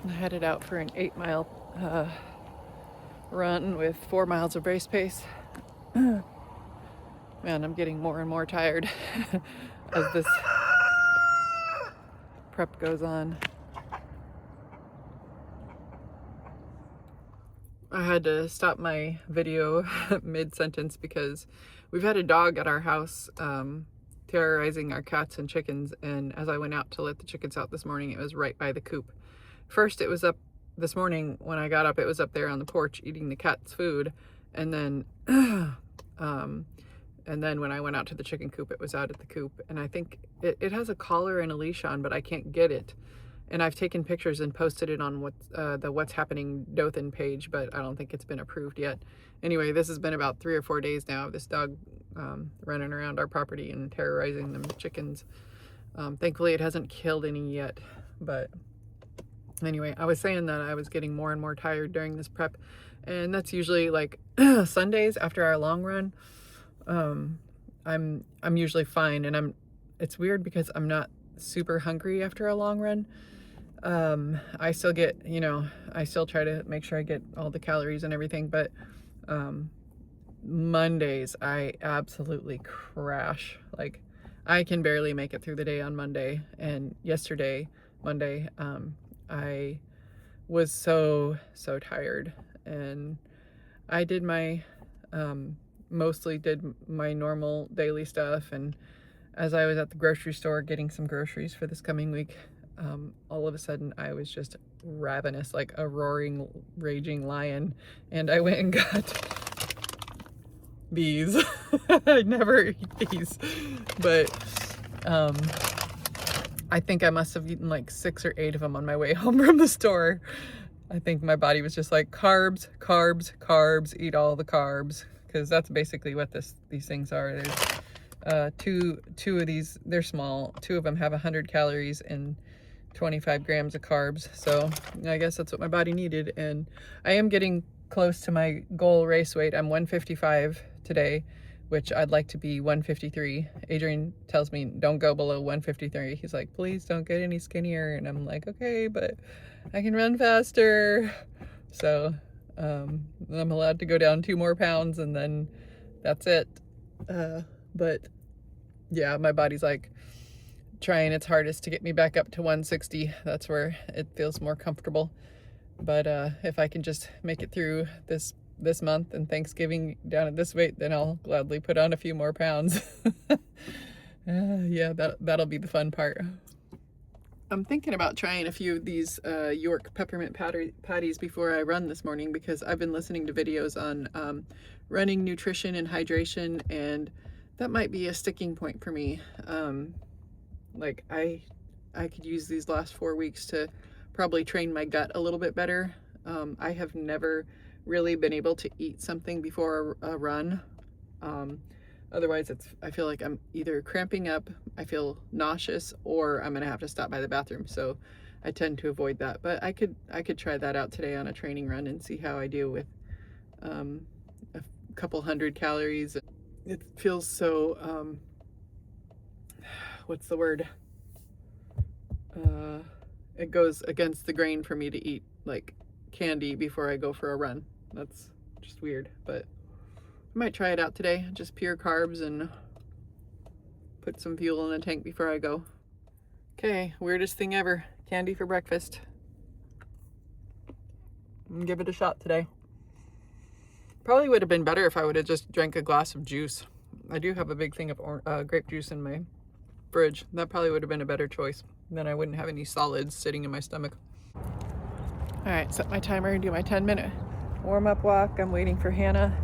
I headed out for an 8-mile run with 4 miles of race pace. Man, I'm getting more and more tired as this prep goes on. I had to stop my video mid-sentence because we've had a dog at our house terrorizing our cats and chickens, and as I went out to let the chickens out this morning, it was right by the coop. First it was up this morning when I got up, it was up there on the porch eating the cat's food, and then when I went out to the chicken coop, it was out at the coop. And I think it has a collar and a leash on, but I can't get it. And I've taken pictures and posted it on the What's Happening Dothan page, but I don't think it's been approved yet. Anyway, this has been about 3 or 4 days now of this dog running around our property and terrorizing the chickens. Thankfully, it hasn't killed any yet. But anyway, I was saying that I was getting more and more tired during this prep. And that's usually like Sundays after our long run. I'm usually fine, and it's weird because I'm not super hungry after a long run. I still get, I still try to make sure I get all the calories and everything, but Mondays I absolutely crash. Like, I can barely make it through the day on Monday. And Monday, I was so tired, and I did mostly did my normal daily stuff. And as I was at the grocery store getting some groceries for this coming week, all of a sudden I was just ravenous, like a roaring, raging lion, and I went and got bees. I never eat bees, but I think I must have eaten like 6 or 8 of them on my way home from the store. I think my body was just like, carbs, carbs, carbs, eat all the carbs, because that's basically what these things are. There's two of these, they're small. 2 of them have 100 calories and 25 grams of carbs. So I guess that's what my body needed. And I am getting close to my goal race weight. I'm 155 today, which I'd like to be 153. Adrian tells me don't go below 153. He's like, please don't get any skinnier. And I'm like, okay, but I can run faster. So I'm allowed to go down 2 more pounds, and then that's it. But yeah, my body's like trying its hardest to get me back up to 160. That's where it feels more comfortable. But if I can just make it through this month and Thanksgiving down at this weight, then I'll gladly put on a few more pounds. Yeah, that'll be the fun part. I'm thinking about trying a few of these York peppermint patties before I run this morning, because I've been listening to videos on running nutrition and hydration, and that might be a sticking point for me. Like I could use these last 4 weeks to probably train my gut a little bit better. I have never really been able to eat something before a run. Otherwise, I feel like I'm either cramping up, I feel nauseous, or I'm gonna have to stop by the bathroom. So I tend to avoid that. But I could try that out today on a training run and see how I do with a couple 100 calories. It feels so, what's the word? It goes against the grain for me to eat like candy before I go for a run. That's just weird, but I might try it out today. Just pure carbs and put some fuel in the tank before I go. Okay, weirdest thing ever. Candy for breakfast. I'm gonna give it a shot today. Probably would have been better if I would have just drank a glass of juice. I do have a big thing of grape juice in my fridge. That probably would have been a better choice. Then I wouldn't have any solids sitting in my stomach. All right, set my timer and do my 10-minute warm-up walk. I'm waiting for Hannah,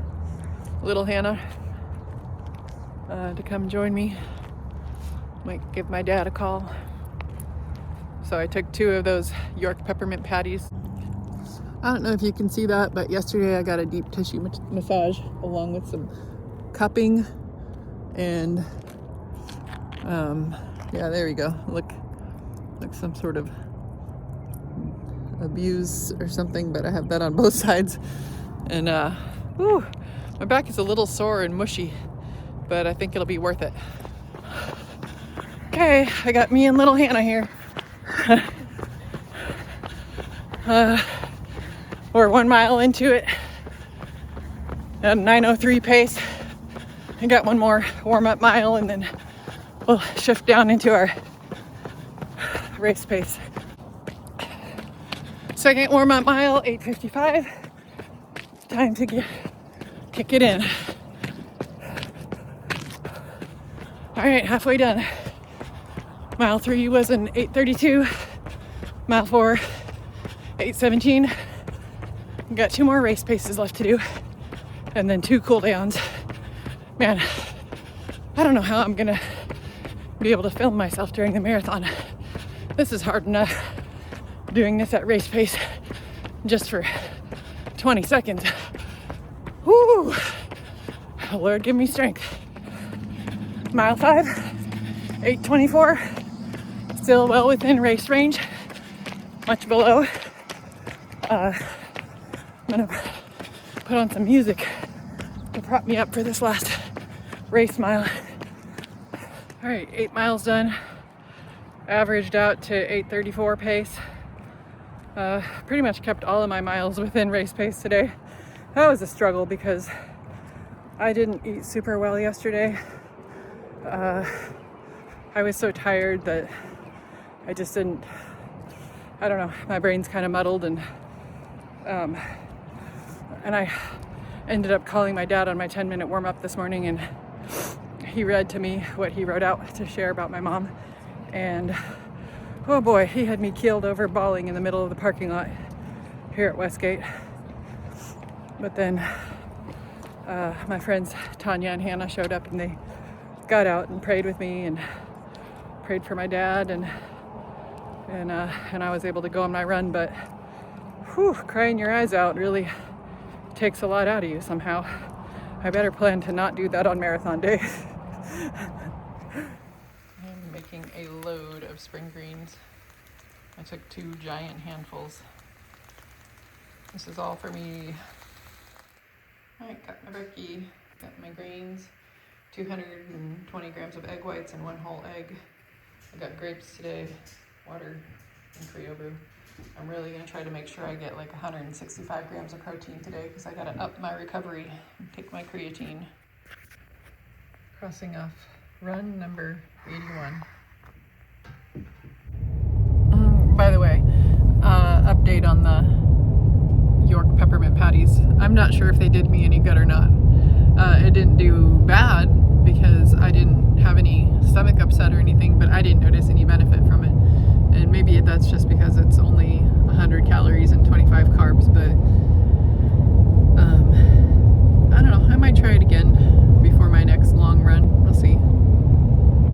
little Hannah, to come join me. Might give my dad a call. So I took 2 of those York peppermint patties. I don't know if you can see that, but yesterday I got a deep tissue massage along with some cupping, and yeah, there we go. Look like some sort of abuse or something, but I have that on both sides. And my back is a little sore and mushy, but I think it'll be worth it. Okay, I got me and little Hannah here. We're 1 mile into it at a 9:03 pace. I got one more warm-up mile and then we'll shift down into our race pace. Second warm-up mile, 8:55. Time to kick it in. All right, halfway done. Mile 3 was an 8:32. Mile 4, 8:17. Got 2 more race paces left to do, and then 2 cool downs. Man, I don't know how I'm gonna be able to film myself during the marathon. This is hard enough doing this at race pace just for 20 seconds. Woo! Lord, give me strength. Mile 5, 8:24. Still well within race range, much below. I'm gonna put on some music to prop me up for this last race mile. All right, 8 miles done. Averaged out to 8:34 pace. Pretty much kept all of my miles within race pace today. That was a struggle because I didn't eat super well yesterday. I was so tired that I just didn't, I don't know, my brain's kind of muddled, and I ended up calling my dad on my 10-minute warm-up this morning, and he read to me what he wrote out to share about my mom, and oh boy, he had me keeled over bawling in the middle of the parking lot here at Westgate. But then my friends Tanya and Hannah showed up, and they got out and prayed with me and prayed for my dad, and I was able to go on my run. But whew, crying your eyes out really takes a lot out of you somehow. I better plan to not do that on marathon day. I'm making a load of spring greens. I took 2 giant handfuls. This is all for me. I got my brekkie, got my greens, 220 grams of egg whites and 1 whole egg. I got grapes today, water, and Creo brew. I'm really gonna try to make sure I get like 165 grams of protein today because I gotta up my recovery and take my creatine. Crossing off run number 81. By the way, update on the York peppermint patties. I'm not sure if they did me any good or not. It didn't do bad because I didn't have any stomach upset or anything, but I didn't notice any benefit from it.